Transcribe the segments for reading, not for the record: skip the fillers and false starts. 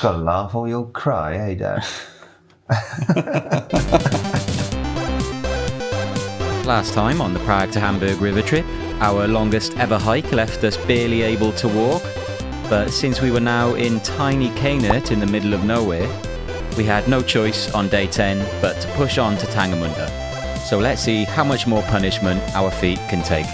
Gotta laugh or you'll cry, eh, Dad? Last time on the Prague to Hamburg river trip, our longest ever hike left us barely able to walk, but since we were now in tiny Kainert in the middle of nowhere, we had no choice on day 10 but to push on to Tangermünde. So let's see how much more punishment our feet can take.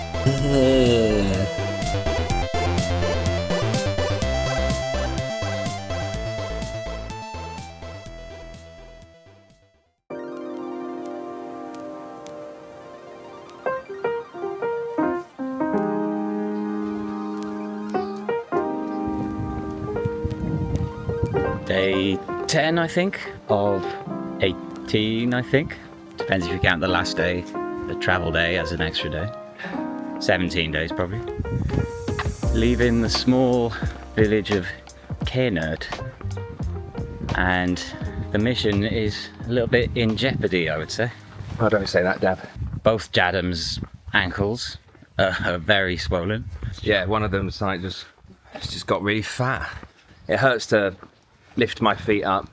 Day 10, I think, of 18, I think. Depends if you count the last day, the travel day, as an extra day. 17 days, probably. Leaving the small village of Kainert, and the mission is a little bit in jeopardy, I would say. Oh, don't say that, Dad. Both Jadams' ankles are very swollen. Yeah, one of them's like it's just got really fat. It hurts to lift my feet up.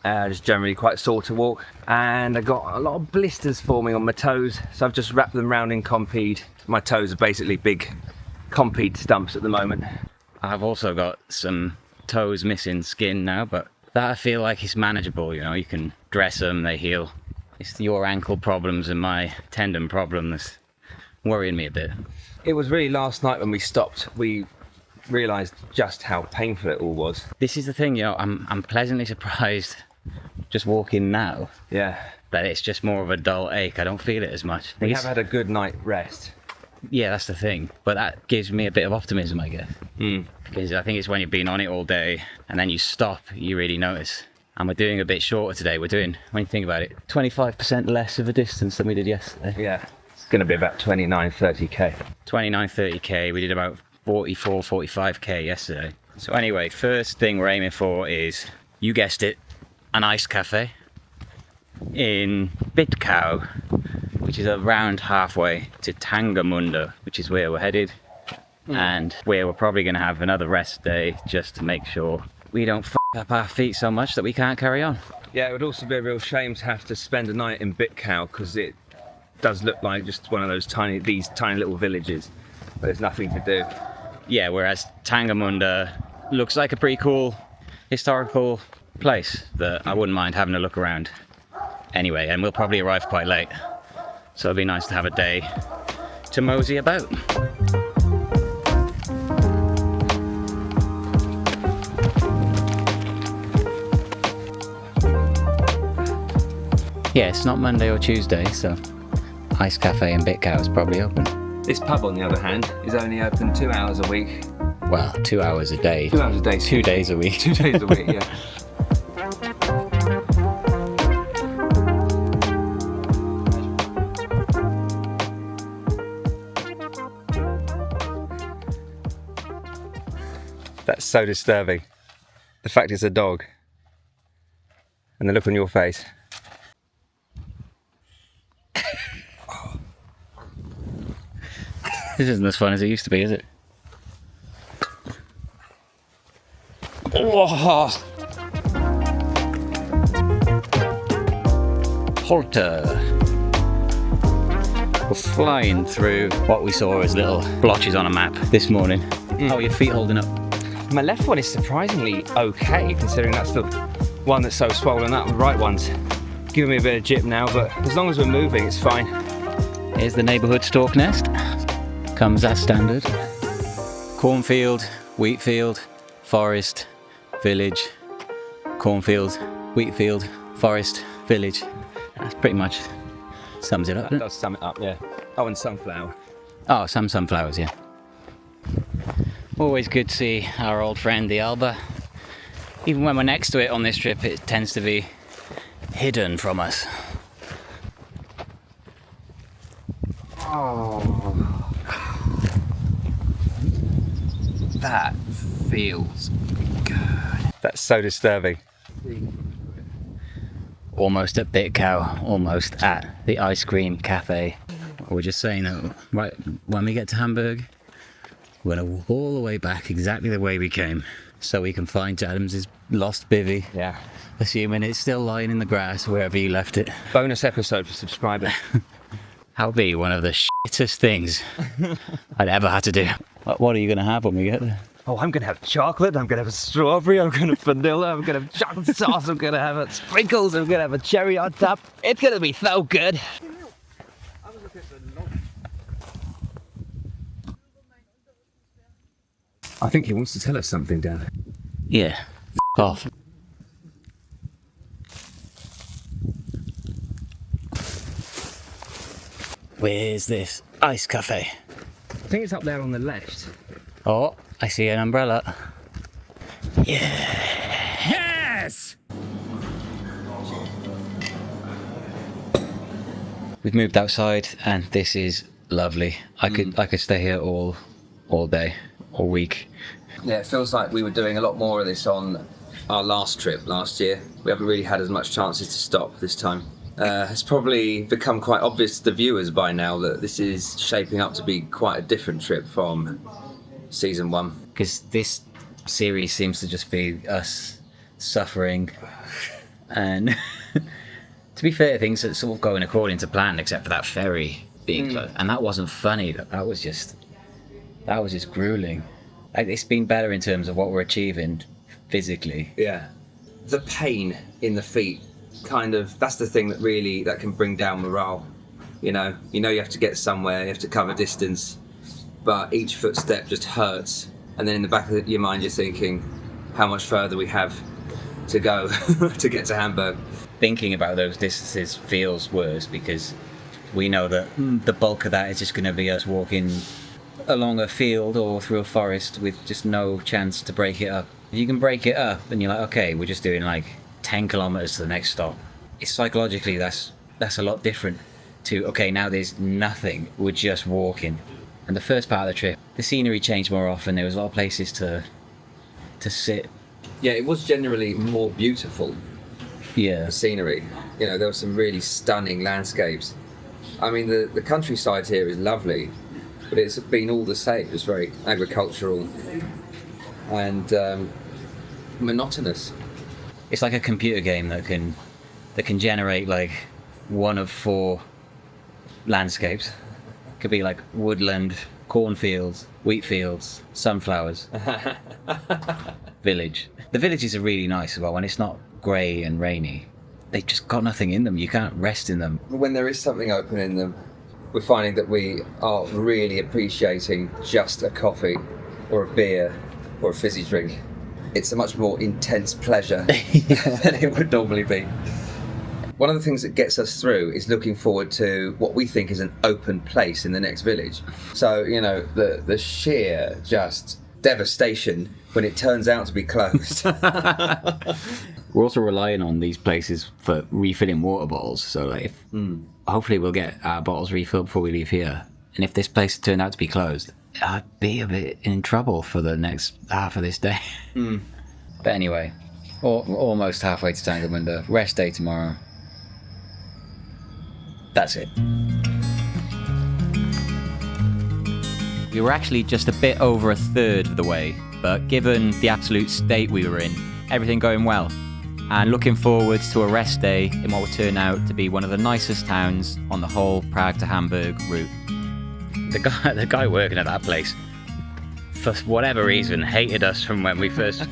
It's generally quite sore to walk, and I got a lot of blisters forming on my toes, so I've just wrapped them round in Compeed. My toes are basically big Compeed stumps at the moment. I've also got some toes missing skin now, but that I feel like is manageable, you know, you can dress them, they heal. It's your ankle problems and my tendon problem that's worrying me a bit. It was really last night when we stopped, we realised just how painful it all was. This is the thing, you know, I'm pleasantly surprised just walking now. Yeah. That it's just more of a dull ache. I don't feel it as much. We have had a good night rest. Yeah, that's the thing. But that gives me a bit of optimism, I guess. Because I think it's when you've been on it all day and then you stop, you really notice. And we're doing a bit shorter today. We're doing, when you think about it, 25% less of a distance than we did yesterday. Yeah. It's going to be about 29, 30k. 29, 30k. We did about 44, 45k yesterday. So anyway, first thing we're aiming for is, you guessed it, an ice cafe in Bitcow, which is around halfway to Tangermünde, which is where we're headed, and where we're probably going to have another rest day just to make sure we don't f up our feet so much that we can't carry on. Yeah, it would also be a real shame to have to spend a night in Bitcow, because it does look like just one of those tiny little villages, but there's nothing to do. Yeah, whereas Tangermünde looks like a pretty cool historical place that I wouldn't mind having a look around anyway, and we'll probably arrive quite late, so it'd be nice to have a day to mosey about. Yeah, it's not Monday or Tuesday, so Ice Cafe in Bitcow is probably open. This pub, on the other hand, is only open 2 hours a week. Well, 2 hours a day. 2 hours a day. 2 days a week. 2 days a week, yeah. That's so disturbing. The fact it's a dog. And the look on your face. This isn't as fun as it used to be, is it? Oh. Halter. We're flying through what we saw as little blotches on a map this morning. How are your feet holding up? My left one is surprisingly okay, considering that's the one that's so swollen up. The right one's giving me a bit of jip now, but as long as we're moving, it's fine. Here's the neighbourhood stork nest. Comes as standard. Cornfield, wheat field, forest, village. Cornfield, wheat field, forest, village. That's pretty much sums it up. That does sum it up, yeah. Oh, and sunflower. Oh, some sunflowers, yeah. Always good to see our old friend, the Alba. Even when we're next to it on this trip, it tends to be hidden from us. Oh. That feels good. That's so disturbing. Almost at Bitcow, almost at the ice cream cafe. We're just saying that right when we get to Hamburg, We're going to walk all the way back exactly the way we came so we can find Jadams' lost bivvy. Yeah. Assuming it's still lying in the grass wherever you left it. Bonus episode for subscribers. That'll be one of the shittest things I'd ever had to do. What are you going to have when we get there? Oh, I'm going to have chocolate, I'm going to have a strawberry, I'm going to have vanilla, I'm going to have chocolate sauce, I'm going to have sprinkles, I'm going to have a cherry on top. It's going to be so good. I think he wants to tell us something, Dan. Yeah, off. Where's this ice cafe? I think it's up there on the left. Oh, I see an umbrella. Yes! We've moved outside and this is lovely. I could stay here all day, all week. Yeah, it feels like we were doing a lot more of this on our last trip last year. We haven't really had as much chances to stop this time. It's probably become quite obvious to the viewers by now that this is shaping up to be quite a different trip from season 1. Because this series seems to just be us suffering and to be fair, things are sort of going according to plan except for that ferry being closed. And that wasn't funny, that was just grueling. Like, it's been better in terms of what we're achieving physically. Yeah. The pain in the feet, kind of, that's the thing that can bring down morale. You know you have to get somewhere, you have to cover distance, but each footstep just hurts. And then in the back of your mind, you're thinking how much further we have to go to get to Hamburg. Thinking about those distances feels worse because we know that the bulk of that is just going to be us walking along a field or through a forest with just no chance to break it up. If you can break it up and you're like, okay, we're just doing like 10 kilometers to the next stop. It's psychologically, that's a lot different to, okay, now there's nothing, we're just walking. And the first part of the trip, the scenery changed more often. There was a lot of places to sit. Yeah, it was generally more beautiful. Yeah. The scenery. There were some really stunning landscapes. I mean, the countryside here is lovely, but it's been all the same. It's very agricultural and monotonous. It's like a computer game that can generate like one of 4 landscapes. Could be like woodland, cornfields, wheat fields, sunflowers, village. The villages are really nice as well when it's not grey and rainy. They've just got nothing in them. You can't rest in them. When there is something open in them, we're finding that we are really appreciating just a coffee or a beer or a fizzy drink. It's a much more intense pleasure than it would normally be. One of the things that gets us through is looking forward to what we think is an open place in the next village. So, the sheer just devastation when it turns out to be closed. We're also relying on these places for refilling water bottles. So like hopefully we'll get our bottles refilled before we leave here. And if this place turned out to be closed, I'd be a bit in trouble for the next half of this day. But anyway, almost halfway to Tangermünde. Rest day tomorrow. That's it. We were actually just a bit over a third of the way, but given the absolute state we were in, everything going well, and looking forward to a rest day in what will turn out to be one of the nicest towns on the whole Prague to Hamburg route. The guy working at that place, for whatever reason, hated us from when we first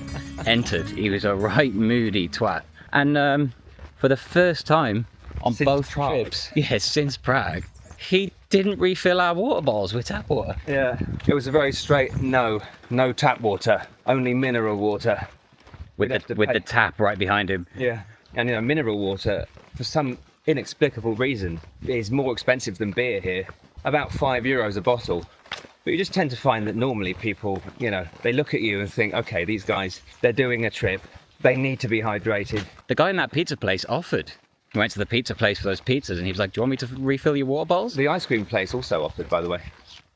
entered. He was a right moody twat. And for the first time on since both Prague. Trips, since Prague, he didn't refill our water bottles with tap water. Yeah, it was a very straight no tap water, only mineral water. With the tap right behind him. Yeah, and mineral water, for some inexplicable reason, is more expensive than beer here. About €5 a bottle. But you just tend to find that normally people, they look at you and think, okay, these guys, they're doing a trip, they need to be hydrated. The guy in that pizza place offered. We went to the pizza place for those pizzas and he was like, do you want me to refill your water bottles? The ice cream place also offered, by the way.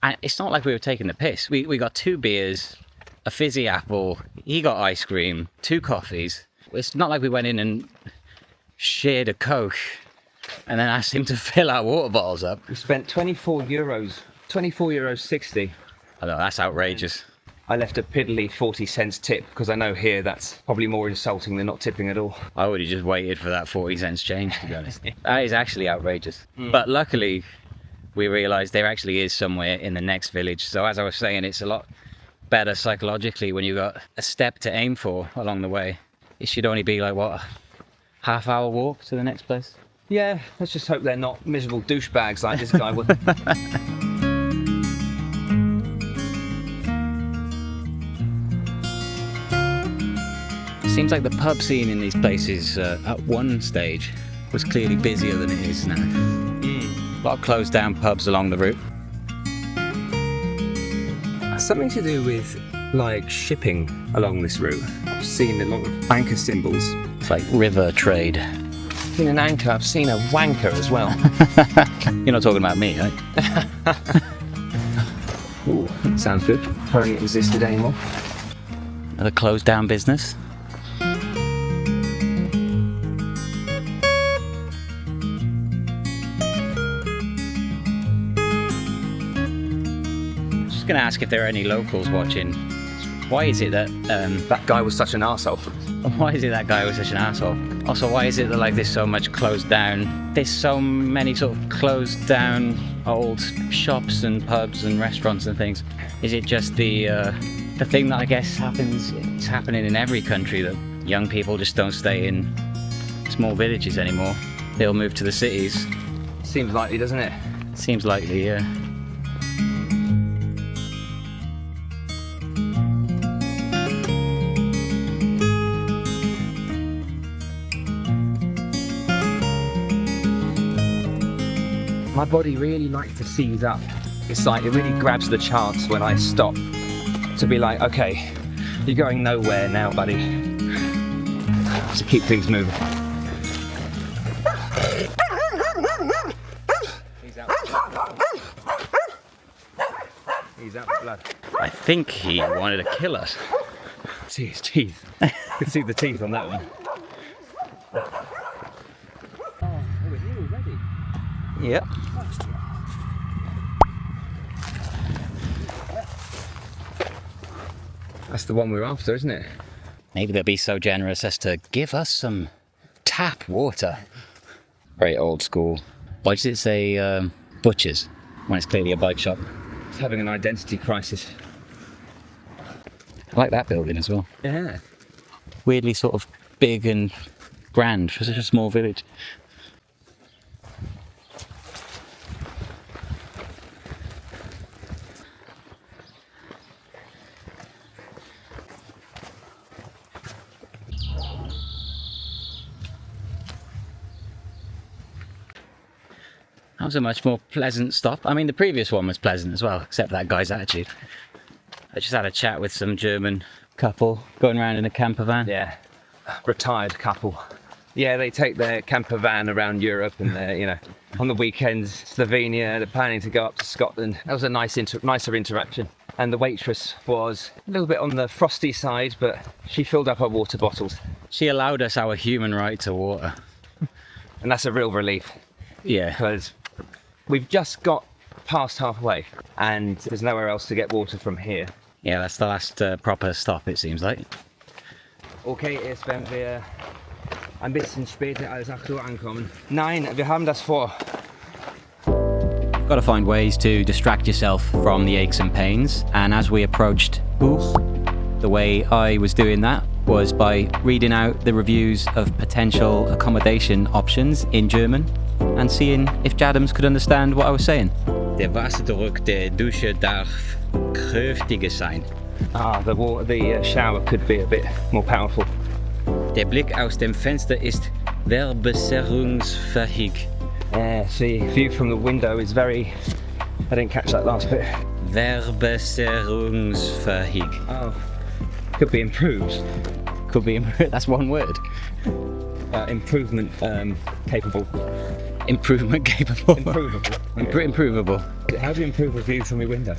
And it's not like we were taking the piss. We got 2 beers, a fizzy apple, he got ice cream, 2 coffees. It's not like we went in and shared a Coke and then asked him to fill our water bottles up. We spent €24, €24.60 I know, that's outrageous. I left a piddly 40 cents tip because I know here that's probably more insulting than not tipping at all. I would have just waited for that 40 cents change, to be honest. That is actually outrageous. But luckily, we realised there actually is somewhere in the next village. So as I was saying, it's a lot better psychologically when you've got a step to aim for along the way. It should only be like, what, a half-hour walk to the next place? Yeah, let's just hope they're not miserable douchebags like this guy was. Seems like the pub scene in these places at one stage was clearly busier than it is now. A lot of closed down pubs along the route. Something to do with like shipping along this route. I've seen a lot of anchor symbols. It's like river trade. I've seen an anchor, I've seen a wanker as well. You're not talking about me, right? Ooh, sounds good. Apparently it existed anymore. Another closed down business. Going to ask if there are any locals watching. Why is it that That guy was such an arsehole. why is it that guy was such an asshole? Also, why is it that like there's so much closed down? There's so many sort of closed down old shops and pubs and restaurants and things. Is it just the thing that I guess happens? It's happening in every country that young people just don't stay in small villages anymore. They'll move to the cities. Seems likely, doesn't it? Seems likely, yeah. My body really likes to seize up. It's like it really grabs the chance when I stop to be like, okay, you're going nowhere now, buddy. To keep things moving. He's out of blood. I think he wanted to kill us. See his teeth. You can see the teeth on that one. Oh, we're here already. Yep. That's the one we're after, isn't it? Maybe they'll be so generous as to give us some tap water. Very old school. Why does it say butchers when it's clearly a bike shop? It's having an identity crisis. I like that building as well. Yeah. Weirdly sort of big and grand for such a small village. That was a much more pleasant stop. I mean, the previous one was pleasant as well, except for that guy's attitude. I just had a chat with some German couple going around in a camper van. Yeah. Retired couple. Yeah, they take their camper van around Europe and they're, you know, on the weekends, Slovenia, they're planning to go up to Scotland. That was a nicer interaction. And the waitress was a little bit on the frosty side, but she filled up her water bottles. She allowed us our human right to water. And that's a real relief. Yeah. Because we've just got past halfway and there's nowhere else to get water from here. Yeah, that's the last proper stop, it seems like. Okay, erst wenn wir ein bisschen später als 8 Uhr ankommen. Nein, wir haben das vor. Got to find ways to distract yourself from the aches and pains. And as we approached Hof, the way I was doing that was by reading out the reviews of potential accommodation options in German and seeing if Jadams could understand what I was saying. Der Wasserdruck der Dusche darf kräftiger sein. Ah, the shower could be a bit more powerful. Der Blick aus dem Fenster ist verbesserungsfähig. The view from the window is very... I didn't catch that last bit. Verbesserungsfähig. Oh, could be improved. Could be improved. That's one word. Improvement capable. Improvement capable. Improvable. Improvable. How do you improve a view from your window?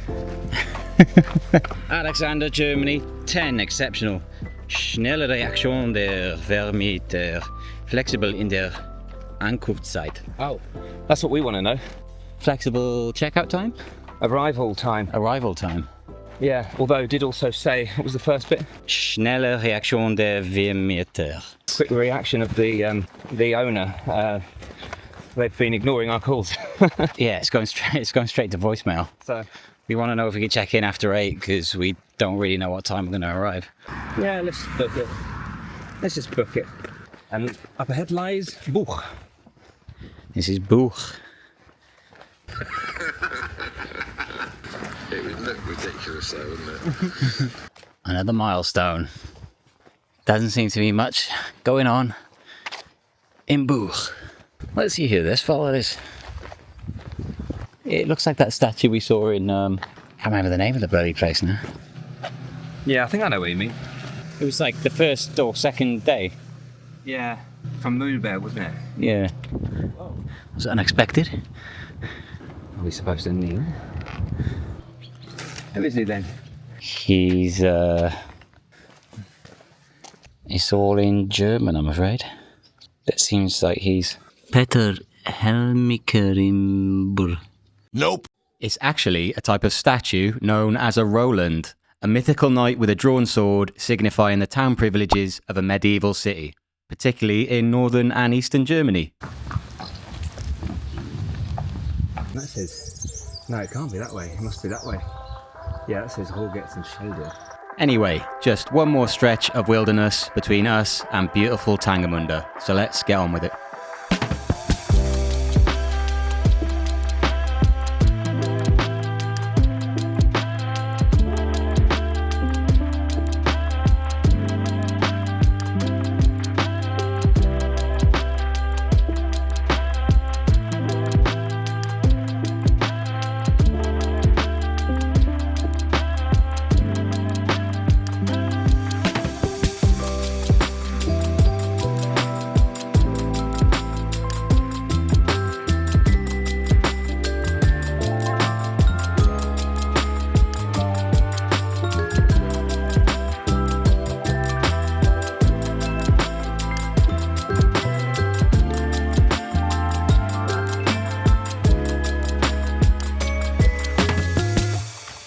Alexander, Germany, 10, exceptional. Schnelle Reaktion der Vermieter. Flexible in der Ankunftszeit. Oh, that's what we want to know. Flexible checkout time? Arrival time. Arrival time. Yeah, although it did also say, what was the first bit? Schnelle Reaktion der Vermieter. Quick reaction of the owner. They've been ignoring our calls. Yeah, it's going straight to voicemail. So We want to know if we can check in after 8 because we don't really know what time we're going to arrive. yeah, let's book it. Let's just book it. And up ahead lies Buch. This is Buch. It would look ridiculous though, wouldn't it? Another milestone. Doesn't seem to be much going on in Buch. Let's see here, let's follow this. It looks like that statue we saw in, I can't remember the name of the bloody place now. Yeah, I think I know what you mean. It was like the first or second day. Yeah, from Moonbear, wasn't it? Yeah. Was it unexpected? Are we supposed to kneel? Who is he then? He's, it's all in German, I'm afraid. It seems like he's Peter Helmikerimber. Nope. It's actually a type of statue known as a Roland, a mythical knight with a drawn sword signifying the town privileges of a medieval city, particularly in northern and eastern Germany. That says... No, it can't be that way. It must be that way. Yeah, that says Horgets and Schelde. Anyway, just one more stretch of wilderness between us and beautiful Tangermünde, so let's get on with it.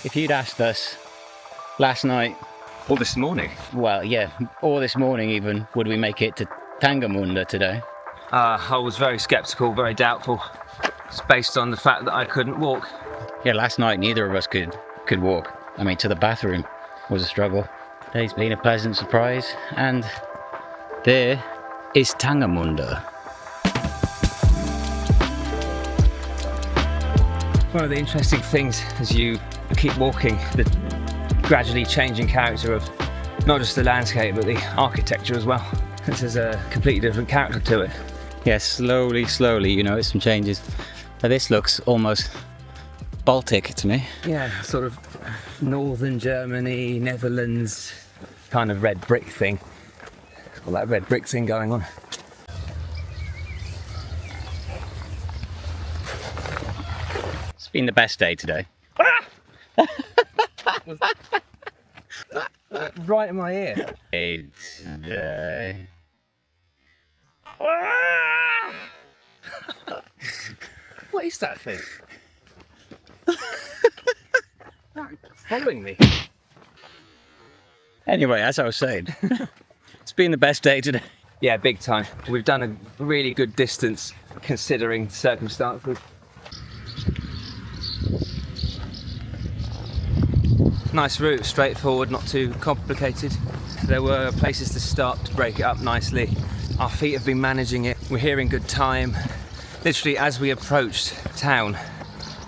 If you'd asked us last night, Or this morning. well, yeah, or this morning even, would we make it to Tangermünde today? I was very sceptical, very doubtful. It's based on the fact that I couldn't walk. Yeah, last night neither of us could walk. I mean, to the bathroom was a struggle. Today's been a pleasant surprise, and there is Tangermünde. One of the interesting things as you keep walking, the gradually changing character of not just the landscape but the architecture as well. This has a completely different character to it. Yeah, slowly, you notice some changes. Now, this looks almost Baltic to me. Yeah, sort of northern Germany, Netherlands, kind of red brick thing. All that red brick thing going on. It's been the best day today. Right in my ear. What is that thing? Following me. Anyway, as I was saying, it's been the best day today. Yeah, big time. We've done a really good distance considering the circumstances. Nice route, straightforward, not too complicated. There were places to stop to break it up nicely. Our feet have been managing it. We're here in good time. Literally, as we approached town,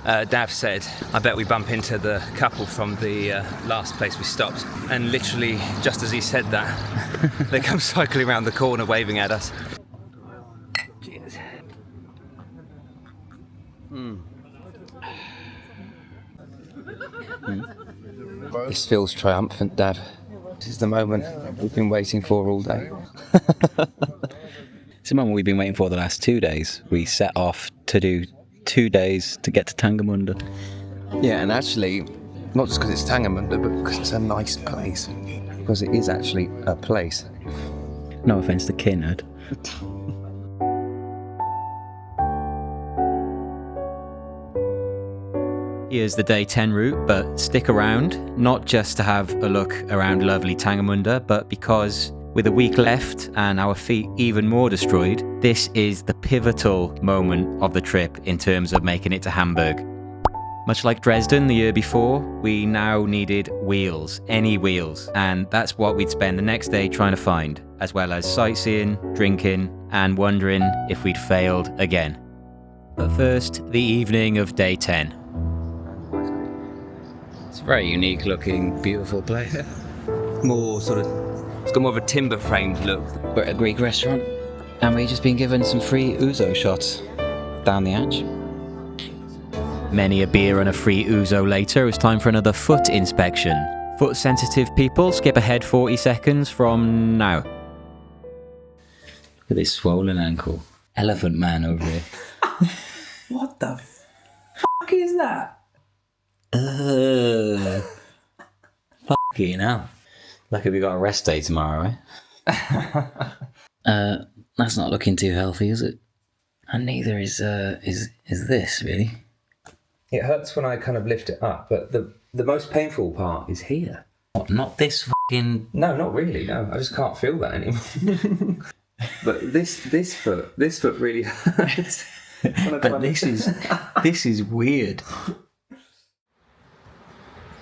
Dav said, I bet we bump into the couple from the last place we stopped. And literally, just as he said that, they come cycling around the corner waving at us. Cheers. This feels triumphant, Dav. This is the moment we've been waiting for all day. It's the moment we've been waiting for the last 2 days. We set off to do 2 days to get to Tangermünde. Yeah, and actually, not just because it's Tangermünde, but because it's a nice place. Because it is actually a place. No offence to Kinard. Here's the day 10 route, but stick around, not just to have a look around lovely Tangermünde, but because with a week left and our feet even more destroyed, this is the pivotal moment of the trip in terms of making it to Hamburg. Much like Dresden the year before, we now needed wheels, any wheels, and that's what we'd spend the next day trying to find, as well as sightseeing, drinking, and wondering if we'd failed again. But first, the evening of day 10. It's a very unique looking, beautiful place. More sort of, it's got more of a timber framed look. We're at a Greek restaurant, and we've just been given some free ouzo shots down the hatch. Many a beer and a free ouzo later, it was time for another foot inspection. Foot sensitive people, skip ahead 40 seconds from now. Look at this swollen ankle. Elephant man over here. What the fuck is that? Fucking hell. Lucky we got a rest day tomorrow, right? That's not looking too healthy, is it? And neither is this, really. It hurts when I kind of lift it up, but the most painful part is here. What, not this fucking... No, not really, no. I just can't feel that anymore. But this foot really hurts. But this is weird.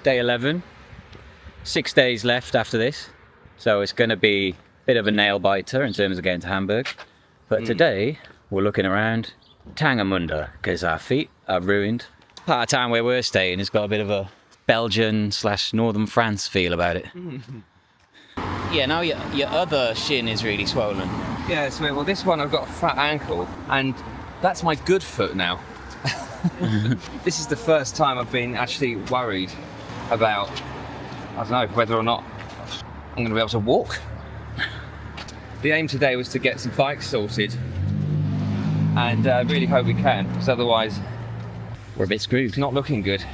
Day 11. 6 days left after this. So it's going to be a bit of a nail biter in terms of getting to Hamburg. But today, we're looking around Tangermünde, because our feet are ruined. Part of town where we're staying has got a bit of a Belgian/Northern France feel about it. Yeah, now your other shin is really swollen. Yeah, so well, this one I've got a fat ankle, and that's my good foot now. This is the first time I've been actually worried about, I don't know, whether or not I'm going to be able to walk. The aim today was to get some bikes sorted, and I really hope we can, because otherwise we're a bit screwed. It's not looking good.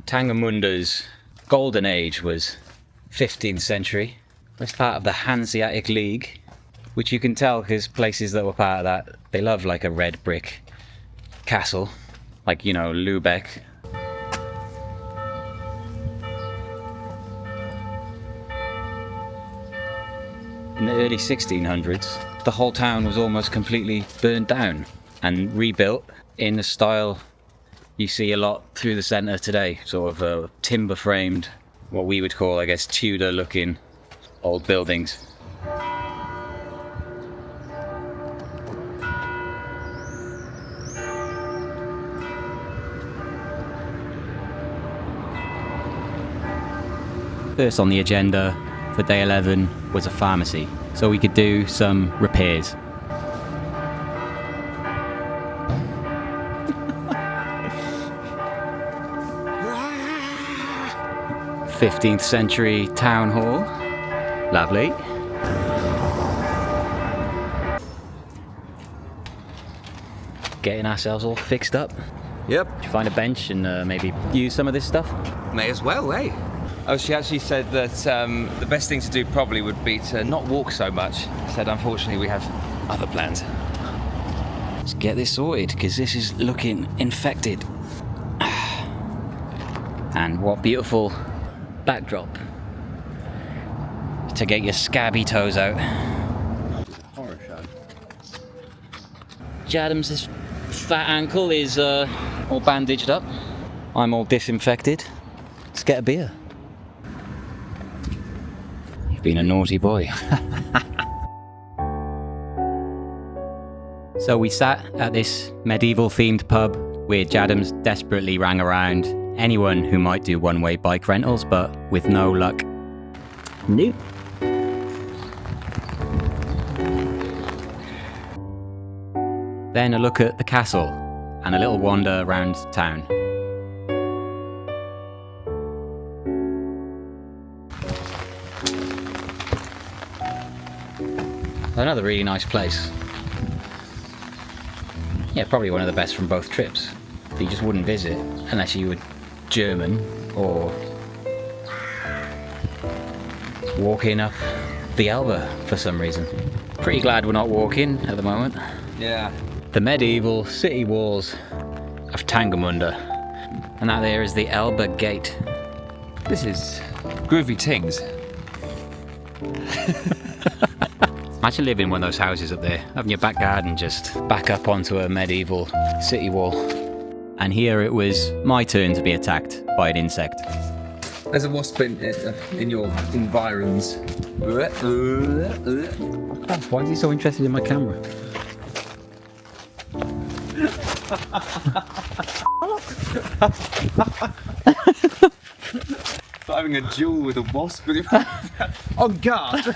Tangermünde's golden age was 15th century. It's part of the Hanseatic League, which you can tell because places that were part of that, they love like a red brick castle, like, you know, Lübeck. In the early 1600s, the whole town was almost completely burned down and rebuilt in the style you see a lot through the centre today, sort of timber framed, what we would call, I guess, Tudor looking old buildings. First on the agenda for day 11 was a pharmacy, so we could do some repairs. 15th century town hall. Lovely. Getting ourselves all fixed up. Yep. Did you find a bench and maybe use some of this stuff? May as well, eh? Oh, she actually said that the best thing to do probably would be to not walk so much. Said, unfortunately, we have other plans. Let's get this sorted, because this is looking infected. And what beautiful backdrop to get your scabby toes out. Horror show. Jadams' fat ankle is all bandaged up. I'm all disinfected. Let's get a beer. You've been a naughty boy. So we sat at this medieval themed pub where Jadams desperately rang around anyone who might do one-way bike rentals, but with no luck. Nope. Then a look at the castle and a little wander around town. Another really nice place. Yeah, probably one of the best from both trips. That you just wouldn't visit unless you were German or walking up the Elbe for some reason. Pretty glad we're not walking at the moment. Yeah. The medieval city walls of Tangermünde. And that there is the Elbe Gate. This is groovy tings. Imagine living in one of those houses up there, having your back garden just back up onto a medieval city wall. And here it was my turn to be attacked by an insect. There's a wasp in your environs. Why is he so interested in my camera? Having a duel with a wasp. On guard.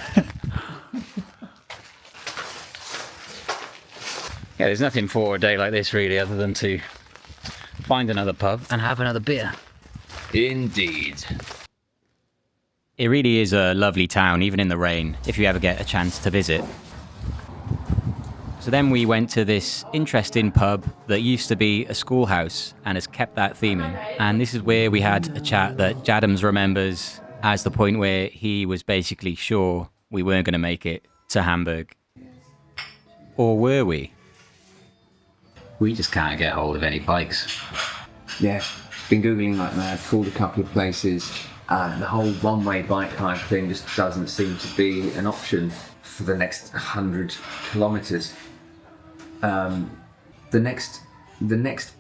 Yeah, there's nothing for a day like this really other than to find another pub and have another beer. Indeed. It really is a lovely town, even in the rain, if you ever get a chance to visit. So then we went to this interesting pub that used to be a schoolhouse and has kept that theming. And this is where we had a chat that Jadams remembers as the point where he was basically sure we weren't going to make it to Hamburg. Or were we? We just can't get hold of any bikes. Yeah, been googling like mad, called a couple of places, and the whole one-way bike hire thing just doesn't seem to be an option for the next 100 kilometres. The next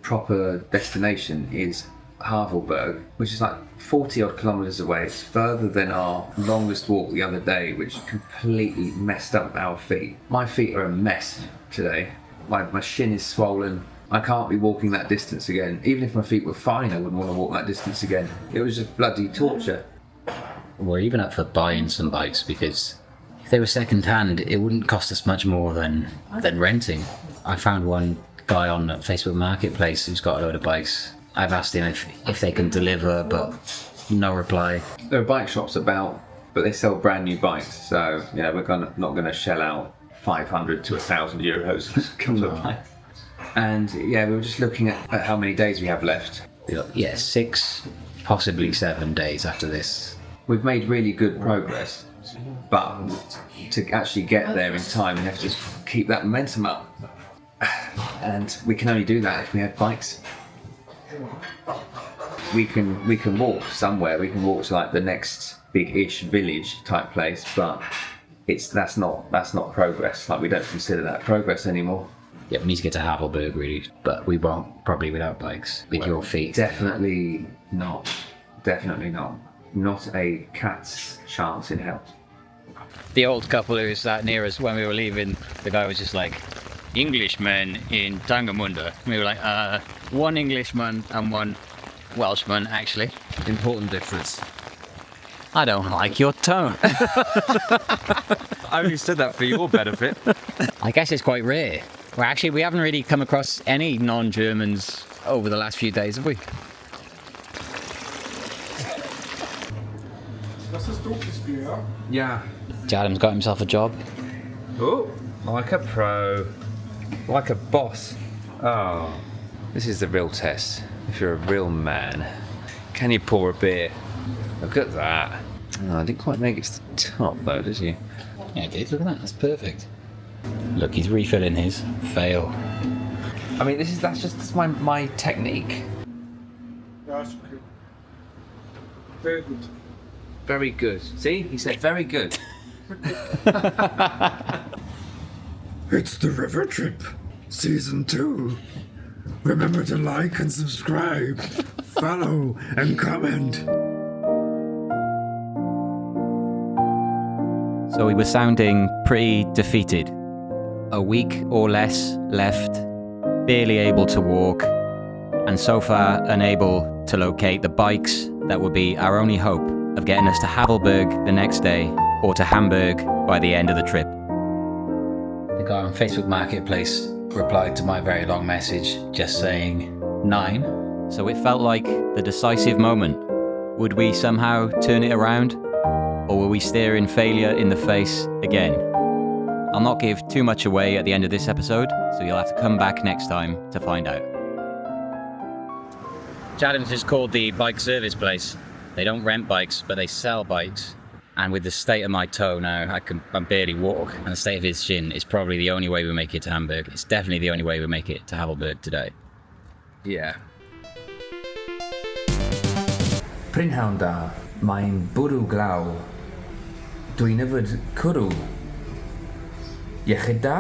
proper destination is Havelberg, which is like 40 odd kilometres away. It's further than our longest walk the other day, which completely messed up our feet. My feet are a mess today. My shin is swollen. I can't be walking that distance again. Even if my feet were fine, I wouldn't want to walk that distance again. It was just bloody torture. We're even up for buying some bikes because if they were second hand, it wouldn't cost us much more than renting. I found one guy on Facebook Marketplace who's got a load of bikes. I've asked him if they can deliver, but no reply. There are bike shops about, but they sell brand new bikes. So yeah, we're not going to shell out 500 to 1,000 euros for a couple of bikes. And yeah, we were just looking at how many days we have left. Yeah, 6, possibly 7 days after this. We've made really good progress, but to actually get there in time, we have to just keep that momentum up. And we can only do that if we have bikes. We can walk somewhere. We can walk to like the next big-ish village type place, but that's not progress. Like we don't consider that progress anymore. Yeah, we need to get to Havelberg really, but we won't probably without bikes, with your feet. Definitely not. Definitely not. Not a cat's chance in hell. The old couple who sat near us when we were leaving, the guy was just like, Englishmen in Tangermünde. And we were like, one Englishman and one Welshman, actually. Important difference. I don't like your tone. I only said that for your benefit. I guess it's quite rare. Well, actually, we haven't really come across any non-Germans over the last few days, have we? Yeah. Jadam's got himself a job. Oh, like a pro. Like a boss. Oh. This is the real test. If you're a real man, can you pour a beer? Look at that. Oh, I didn't quite make it to the top though, did you? Yeah, it did. Look at that. That's perfect. Look, he's refilling his. Fail. I mean, that's my technique. Very good. Very good. See? He said very good. It's the River Trip, Season 2. Remember to like and subscribe, follow and comment. So we were sounding pretty defeated. A week or less left, barely able to walk, and so far unable to locate the bikes that would be our only hope of getting us to Havelberg the next day or to Hamburg by the end of the trip. The guy on Facebook Marketplace replied to my very long message just saying 9. So it felt like the decisive moment. Would we somehow turn it around? Or will we staring failure in the face again? I'll not give too much away at the end of this episode, so you'll have to come back next time to find out. Jadams is called the bike service place. They don't rent bikes, but they sell bikes. And with the state of my toe now, I can barely walk. And the state of his shin, it's probably the only way we make it to Hamburg. It's definitely the only way we make it to Havelberg today. Yeah. Prynhawn da, mae'n bwrw glaw. Dwi'n yfed cwrw. Iechyd da.